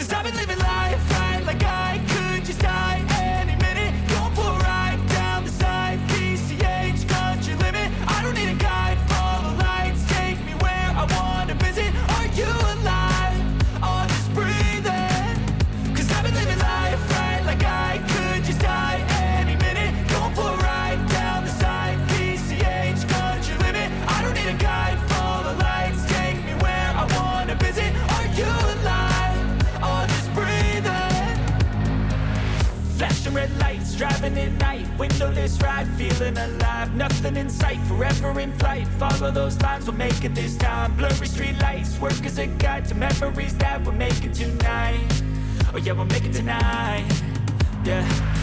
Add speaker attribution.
Speaker 1: Cause I've been living life right like I could just die any minute. Going for a ride down the side, PCH, country limit. I don't need a guide, follow lights, take me where I wanna visit. Are you alive? Or just breathing? Cause I've been living life right like I could just die any minute. Going for a ride down the side, PCH, country limit. I don't need a guide, follow lights, take me where I wanna visit. Are you alive? Or just breathing? Flashing red lights, driving at night, windowless ride, feeling alive. Nothing in sight, forever in flight. Follow those lines, we'll make it this time. Blurry street lights, work as a guide to memories that we're making tonight. Oh yeah, we'll make it tonight. Yeah.